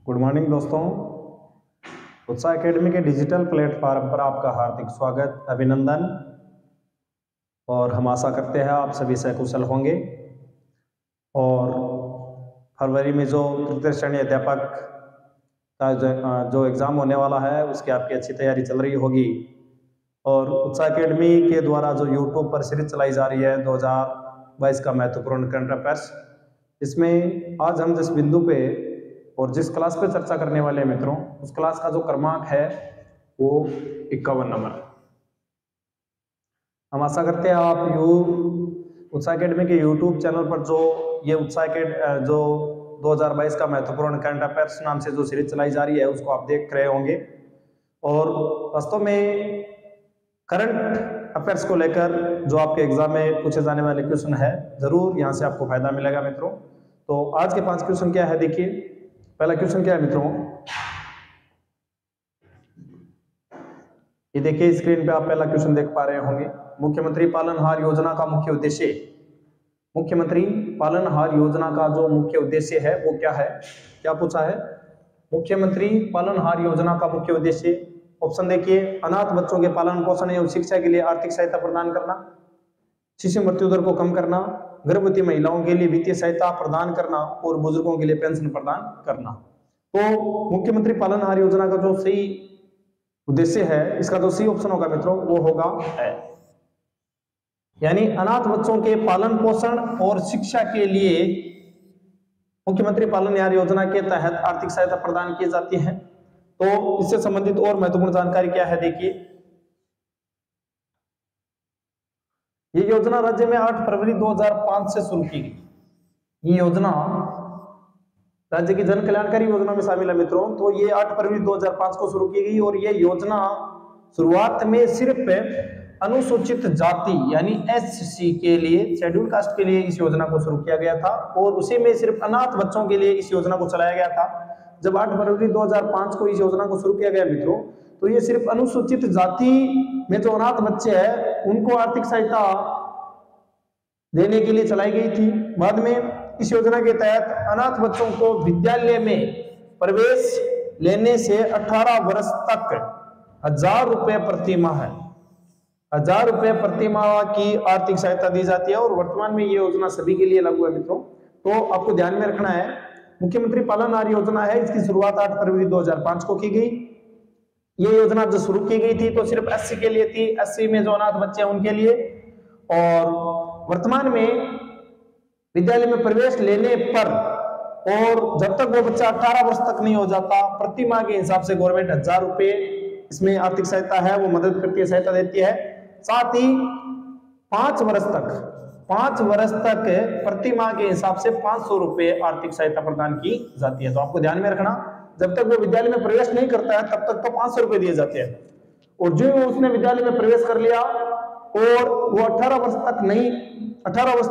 Good morning दोस्तों। उत्साह academy के डिजिटल प्लेटफॉर्म पर आपका हार्दिक स्वागत, अभिनंदन। और हम आशा करते हैं आप सभी सकुशल होंगे। और फरवरी में जो तृतीय श्रेणी अध्यापक का जो एग्ज़ाम होने वाला है उसकी आपकी अच्छी तैयारी चल रही होगी। और उत्साह एकेडमी के द्वारा जो यूट्यूब पर सीरीज चलाई जा रही है 2022 का महत्वपूर्ण करंट अफेयर्स, इसमें आज हम जिस बिंदु पे और जिस क्लास पे चर्चा करने वाले हैं मित्रों, उस क्लास का जो क्रमांक है वो 51 नंबर। हम आशा करते हैं आप उत्साह एकेडमी के यूट्यूब चैनल पर जो ये जो 2022 का महत्वपूर्ण करंट अफेयर्स नाम से जो सीरीज चलाई जा रही है उसको आप देख रहे होंगे। और वास्तव में करंट अफेयर्स को लेकर जो आपके एग्जाम में पूछे जाने वाले क्वेश्चन है, जरूर यहाँ से आपको फायदा मिलेगा मित्रों। तो आज के 5 क्वेश्चन क्या है, देखिए। पहला क्वेश्चन क्या है मित्रों, ये देखिए स्क्रीन पे आप पहला क्वेश्चन देख पा रहे होंगे। मुख्यमंत्री पालनहार योजना का मुख्य उद्देश्य, मुख्यमंत्री पालनहार योजना का जो मुख्य उद्देश्य है वो क्या है? क्या पूछा है? मुख्यमंत्री पालनहार योजना का मुख्य उद्देश्य, ऑप्शन देखिए, अनाथ बच्चों के पालन पोषण एवं शिक्षा के लिए आर्थिक सहायता प्रदान करना, शिशु मृत्यु दर को कम करना, गर्भवती महिलाओं के लिए वित्तीय सहायता प्रदान करना और बुजुर्गों के लिए पेंशन प्रदान करना। तो मुख्यमंत्री पालनहार योजना का जो सही उद्देश्य है, इसका जो सही ऑप्शन होगा मित्रों वो होगा है, यानी अनाथ बच्चों के पालन पोषण और शिक्षा के लिए मुख्यमंत्री पालनहार योजना के तहत आर्थिक सहायता प्रदान की जाती है। तो इससे संबंधित और महत्वपूर्ण जानकारी क्या है, देखिए। ये योजना राज्य में 8 फरवरी 2005 से शुरू की गई। ये योजना राज्य की जन कल्याणकारी योजना में शामिल है मित्रों। तो ये 8 फरवरी 2005 को शुरू की गई और ये योजना शुरुआत में सिर्फ अनुसूचित जाति यानी एससी के लिए, शेड्यूल कास्ट के लिए इस योजना को शुरू किया गया था और उसी में सिर्फ अनाथ बच्चों के लिए इस योजना को चलाया गया था। जब 8 फरवरी 2005 को इस योजना को शुरू किया गया मित्रों, तो ये सिर्फ अनुसूचित जाति में जो अनाथ बच्चे हैं उनको आर्थिक सहायता देने के लिए चलाई गई थी। बाद में इस योजना के तहत अनाथ बच्चों को विद्यालय में प्रवेश लेने से 18 वर्ष तक 1000 रुपए प्रति माह 1000 रुपए प्रति माह की आर्थिक सहायता दी जाती है और वर्तमान में ये योजना सभी के लिए लागू है मित्रों। तो आपको ध्यान में रखना है, मुख्यमंत्री पालनहार योजना है, इसकी शुरुआत 8 फरवरी 2005 को की गई। ये योजना जो शुरू की गई थी तो सिर्फ 80 के लिए थी, 80 में जो अनाथ बच्चे हैं उनके लिए। और वर्तमान में विद्यालय में प्रवेश लेने पर और जब तक वो बच्चा 18 वर्ष तक नहीं हो जाता, प्रति माह के हिसाब से गवर्नमेंट 1000 रुपए इसमें आर्थिक सहायता है वो मदद करती है, सहायता देती है। साथ ही 5 वर्ष तक प्रति माह के हिसाब से 500 रुपए आर्थिक सहायता प्रदान की जाती है। तो आपको ध्यान में रखना, जब तक वो विद्यालय में प्रवेश नहीं करता है तब तक तो 500 रुपए दिए जाते हैं, और जो उसने विद्यालय में प्रवेश कर लिया और वो 18 वर्ष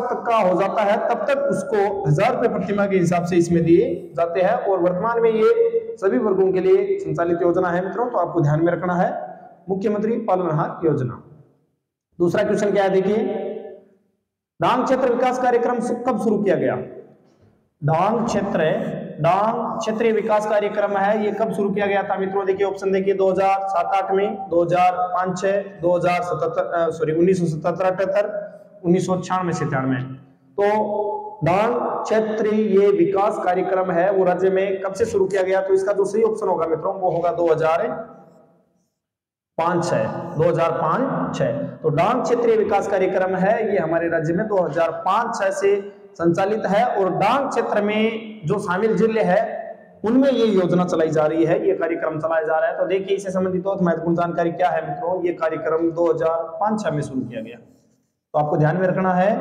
तक का हो जाता है तब तक उसको 1000 रुपए प्रति माह के हिसाब से इसमें दिए जाते हैं। और वर्तमान में ये सभी वर्गों के लिए संचालित योजना है मित्रों। तो आपको ध्यान में रखना है मुख्यमंत्री पालनहार योजना। दूसरा क्वेश्चन क्या है, देखिए, डांग क्षेत्र विकास कार्यक्रम कब शुरू किया गया? डांग क्षेत्रीय विकास कार्यक्रम है, ये कब शुरू किया गया था मित्रों? देखिए ऑप्शन देखिए, 2007-8 में, 2005-6, 1977-78, 1996-97। तो डांग क्षेत्रीय क्षेत्रीय विकास कार्यक्रम है वो राज्य में कब से शुरू किया गया? तो इसका जो सही ऑप्शन होगा मित्रों वो होगा 2005-6। तो डांग क्षेत्रीय विकास कार्यक्रम है ये हमारे राज्य में 2005-6 से संचालित है और डांग क्षेत्र में जो शामिल जिले हैं उनमें ये योजना चलाई जा रही है, ये कार्यक्रम चलाया जा रहा है। तो देखिए इससे संबंधित बहुत महत्वपूर्ण जानकारी क्या है मित्रों, ये कार्यक्रम 2005-6 में शुरू किया गया। तो आपको ध्यान में रखना है,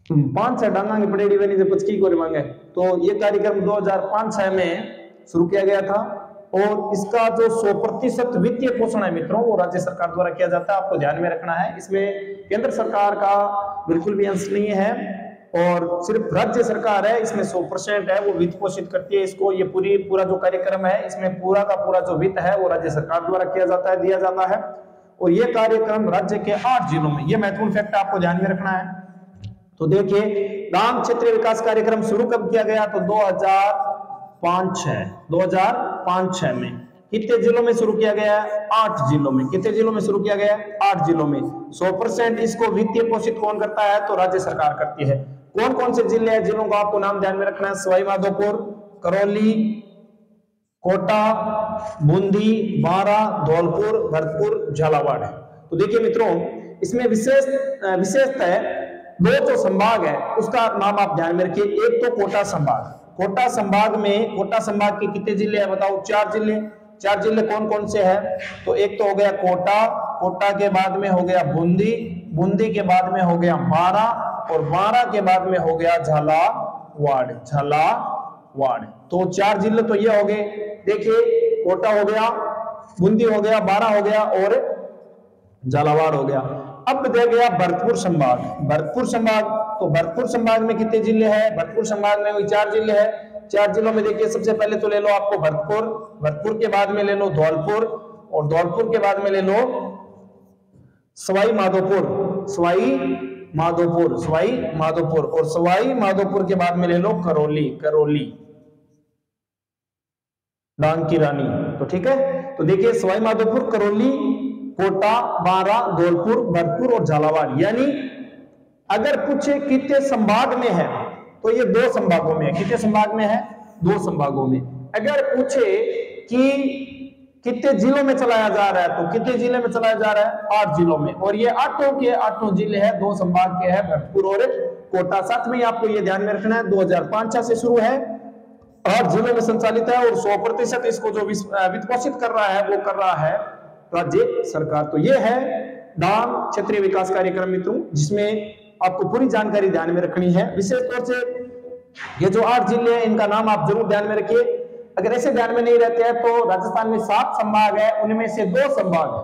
5-6 डांगा की पड़ेड़ी बनी जब पचकी को मांगे। तो ये कार्यक्रम 2005-6 में शुरू किया गया था और इसका जो 100% वित्तीय पोषण है मित्रों वो राज्य सरकार द्वारा किया जाता है। आपको ध्यान में रखना है, इसमें केंद्र सरकार का बिल्कुल भी अंश नहीं है और सिर्फ राज्य सरकार है, इसमें 100% है वो वित्त पोषित करती है इसको। ये पूरा जो कार्यक्रम है इसमें पूरा का पूरा जो वित्त है वो राज्य सरकार द्वारा किया जाता है, दिया जाता है। और ये कार्यक्रम राज्य के 8 जिलों में, ये महत्वपूर्ण फैक्ट आपको ध्यान में रखना है। तो देखिए डांग क्षेत्रीय विकास कार्यक्रम शुरू कब किया गया? तो 2005-6 2005-6 में कितने जिलों में शुरू किया गया है? 8 जिलों में। कितने जिलों में शुरू किया गया है? 8 जिलों में। 100% इसको वित्तीय पोषित कौन करता है? तो राज्य सरकार करती है। कौन कौन से जिले हैं जिलों का आपको नाम ध्यान में रखना है? सवाई माधोपुर, करौली, कोटा, बूंदी, बारा, धौलपुर, भरतपुर, झालावाड़। तो देखिए मित्रों, इसमें विशेषता है, दो जो संभाग है उसका नाम आप ध्यान में रखिए। एक तो कोटा संभाग। कोटा संभाग के कितने जिले हैं बताओ? 4 जिले। 4 जिले कौन कौन से हैं? तो एक तो हो गया कोटा, कोटा के बाद में हो गया बूंदी, बूंदी के बाद में हो गया बारा, और बारा के बाद में हो गया झालावाड़। तो 4 जिले तो ये हो गए। देखिए, कोटा हो गया, बूंदी हो गया, बारा हो गया और झालावाड़ हो गया। अब दे गया भरतपुर संभाग। तो भरतपुर संभाग में कितने जिले हैं? भरतपुर संभाग में वही 4 जिले हैं। 4 जिलों में देखिए, सबसे पहले तो ले लो आपको भरतपुर के बाद में ले लो धौलपुर, और धौलपुर के बाद में ले लो सवाई माधोपुर, और सवाई माधोपुर के बाद में ले लो करौली, डांग की रानी। तो ठीक है, तो देखिए सवाई माधोपुर, करौली, कोटा, बारा, धौलपुर, भरतपुर और झालावाड़। यानी अगर पूछे कितने संभाग में है तो ये 2 संभागों में है। कितने संभाग में है? 2 संभागों में। अगर पूछे कि कितने जिलों में चलाया जा रहा है तो कितने जिले में चलाया जा रहा है? 8 जिलों में। और ये 8 जिले हैं, 2 संभाग के हैं, भरतपुर और कोटा। साथ में आपको ये ध्यान में रखना है, 2005 से शुरू है, 8 जिलों में संचालित है, और 100% इसको जो वित्त पोषित कर रहा है वो कर रहा है राज्य सरकार। तो ये है डांग क्षेत्रीय विकास कार्यक्रम मित्रों, जिसमें आपको पूरी जानकारी ध्यान में रखनी है। विशेष तौर से ये जो 8 जिले हैं इनका नाम आप जरूर ध्यान में रखिए। अगर ऐसे ध्यान में नहीं रहते हैं तो राजस्थान में 7 संभाग है, उनमें से 2 संभाग है।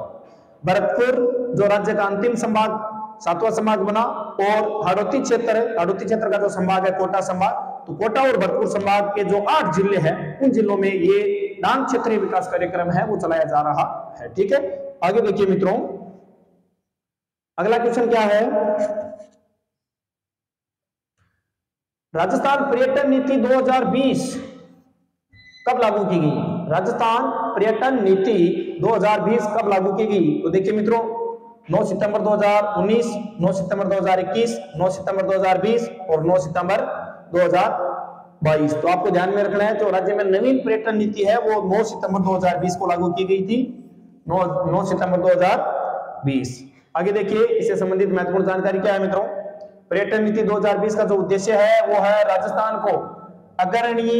भरतपुर जो राज्य का अंतिम संभाग, 7वां संभाग बना, और हाड़ौती क्षेत्र का जो संभाग है कोटा संभाग। तो कोटा और भरतपुर संभाग के जो 8 जिले हैं उन जिलों में ये डांग क्षेत्रीय विकास कार्यक्रम है वो चलाया जा रहा है। ठीक है, आगे देखिए मित्रों, अगला क्वेश्चन क्या है? राजस्थान पर्यटन नीति 2020 कब लागू की गई? राजस्थान पर्यटन नीति 2020 कब लागू की गई? तो देखिए मित्रों, 9 सितंबर 2019, 9 सितंबर 2021, 9 सितंबर 2020 और 9 सितंबर 2022। तो आपको ध्यान में रखना है, जो राज्य में नवीन पर्यटन नीति है वो 9 सितंबर 2020 को लागू की गई थी। 9 सितंबर 2020। आगे देखिए, इससे संबंधित महत्वपूर्ण जानकारी क्या है मित्रों? पर्यटन नीति 2020 का जो उद्देश्य है वो है राजस्थान को अग्रणी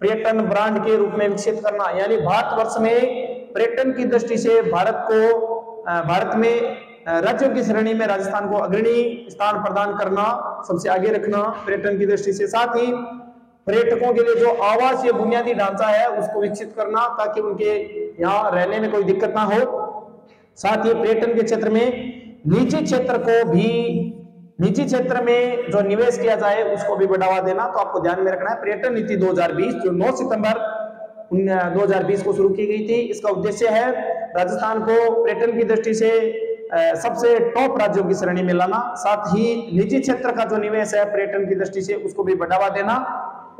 पर्यटन ब्रांड के रूप में विकसित करना। यानी भारतवर्ष में पर्यटन की दृष्टि से भारत में राज्यों की श्रेणी में राजस्थान को अग्रणी स्थान प्रदान करना, सबसे आगे रखना पर्यटन की दृष्टि से। साथ ही पर्यटकों के लिए जो आवासीय बुनियादी ढांचा है उसको विकसित करना, ताकि उनके यहाँ रहने में कोई दिक्कत ना हो। साथ ही पर्यटन के क्षेत्र में निजी क्षेत्र में जो निवेश किया जाए उसको भी बढ़ावा देना। तो आपको ध्यान में रखना है, पर्यटन नीति 2020 जो 9 सितंबर 2020 को शुरू की गई थी, इसका उद्देश्य है राजस्थान को पर्यटन की दृष्टि से सबसे टॉप राज्यों की श्रेणी में लाना। साथ ही निजी क्षेत्र का जो निवेश है पर्यटन की दृष्टि से उसको भी बढ़ावा देना,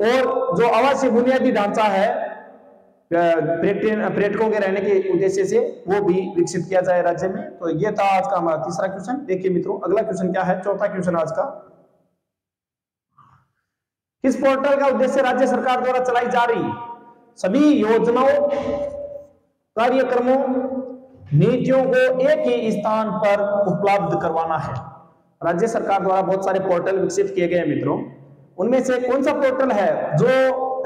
और जो आवासीय बुनियादी ढांचा है पर्यटकों के रहने के उद्देश्य से वो भी विकसित किया जाए राज्य में। तो ये था आज का हमारा तीसरा क्वेश्चन। देखिए मित्रों, अगला क्वेश्चन क्या है? चौथा क्वेश्चन आज का, किस पोर्टल का उद्देश्य राज्य सरकार द्वारा चलाई जा रही सभी योजनाओं, कार्यक्रमों, नीतियों को एक ही स्थान पर उपलब्ध करवाना है? राज्य सरकार द्वारा बहुत सारे पोर्टल विकसित किए गए मित्रों, उनमें से कौन सा पोर्टल है जो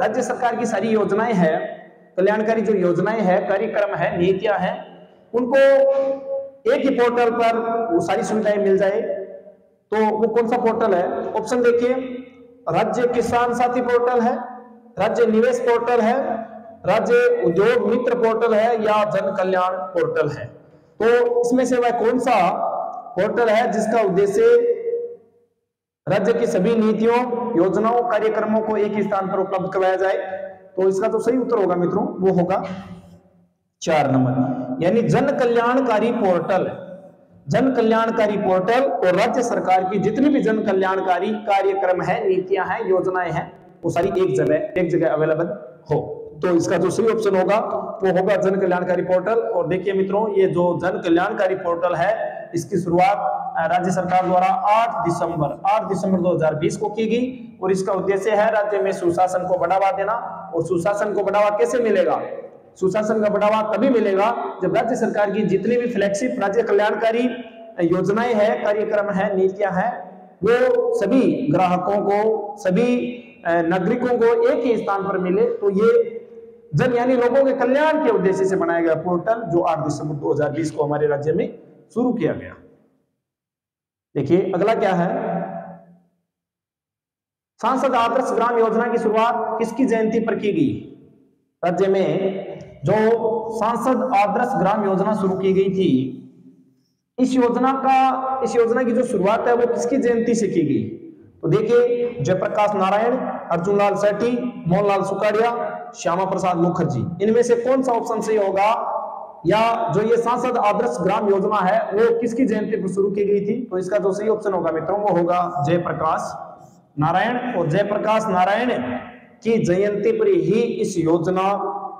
राज्य सरकार की सारी योजनाएं हैं, कल्याणकारी जो योजनाएं हैं, कार्यक्रम है, नीतियां हैं, उनको एक ही पोर्टल पर वो सारी सुविधाएं मिल जाए? तो वो कौन सा पोर्टल है? ऑप्शन देखिए, राज्य किसान साथी पोर्टल है, राज्य निवेश पोर्टल है, राज्य उद्योग मित्र पोर्टल है, या जन कल्याण पोर्टल है? तो इसमें से वह कौन सा पोर्टल है जिसका उद्देश्य राज्य की सभी नीतियों, योजनाओं, कार्यक्रमों को एक ही स्थान पर उपलब्ध करवाया जाए? तो इसका जो सही उत्तर होगा मित्रों वो होगा 4 नंबर, यानी जन कल्याणकारी पोर्टल। जन कल्याणकारी पोर्टल और राज्य सरकार की जितनी भी जन कल्याणकारी कार्यक्रम है, नीतियां हैं, योजनाएं हैं, वो सारी एक जगह अवेलेबल हो। तो इसका जो सही ऑप्शन होगा वो होगा जन कल्याणकारी पोर्टल। और देखिए मित्रों, ये जो जन कल्याणकारी पोर्टल है इसकी शुरुआत राज्य सरकार द्वारा 8 दिसंबर 2020 को की गई और इसका उद्देश्य है राज्य में सुशासन को बढ़ावा देना। और सुशासन को बढ़ावा कैसे मिलेगा? सुशासन का बढ़ावा तभी मिलेगा जब राज्य सरकार की जितनी भी फ्लैगशिप राज्य कल्याणकारी योजनाएं हैं, कार्यक्रम है, नीतियां हैं, वो सभी ग्राहकों को, सभी नागरिकों को एक ही स्थान पर मिले। तो ये जन यानी लोगों के कल्याण के उद्देश्य से बनाया गया पोर्टल जो 8 दिसंबर 2020 को हमारे राज्य में शुरू किया गया। देखिए अगला क्या है, सांसद आदर्श ग्राम योजना की शुरुआत किसकी जयंती पर की गई? राज्य में जो सांसद आदर्श ग्राम योजना शुरू की गई थी, इस योजना की जो शुरुआत है वो किसकी जयंती से की गई? तो देखिए जयप्रकाश नारायण, अर्जुन लाल सेठी, मोहनलाल सुखाड़िया, श्यामा प्रसाद मुखर्जी, इनमें से कौन सा ऑप्शन सही होगा? या जो ये सांसद आदर्श ग्राम योजना है वो किसकी जयंती पर शुरू की गई थी? तो इसका जो सही ऑप्शन होगा मित्रों वो होगा जयप्रकाश नारायण। और जयप्रकाश नारायण की जयंती पर ही इस योजना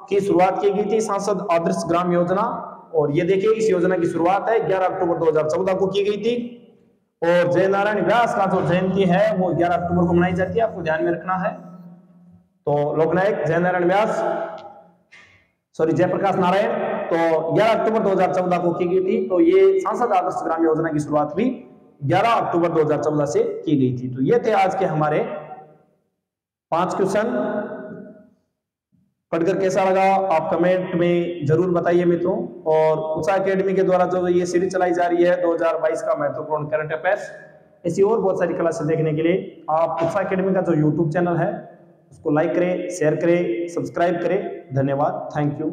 की शुरुआत की गई थी, सांसद आदर्श ग्राम योजना। और ये देखिए इस योजना की शुरुआत है 11 अक्टूबर 2014 को की गई थी। और जय नारायण व्यास का जो जयंती है वो 11 अक्टूबर को मनाई जाती है, आपको ध्यान में रखना है। तो लोकनायक जयप्रकाश नारायण तो 11 अक्टूबर 2014 को की गई थी। तो ये सांसद आदर्श ग्राम योजना की शुरुआत भी 11 अक्टूबर 2014 से की गई थी। तो ये थे आज के हमारे 5 क्वेश्चन। पढ़कर कैसा लगा आप कमेंट में जरूर बताइए मित्रों। और उत्साह एकेडमी के द्वारा जो ये सीरीज चलाई जा रही है 2022 का महत्वपूर्ण करंट अफेयर्स, ऐसी और बहुत सारी क्लासेस देखने के लिए आप उत्साह एकेडमी का जो यूट्यूब चैनल है उसको लाइक करें, शेयर करें, सब्सक्राइब करें। धन्यवाद, थैंक यू।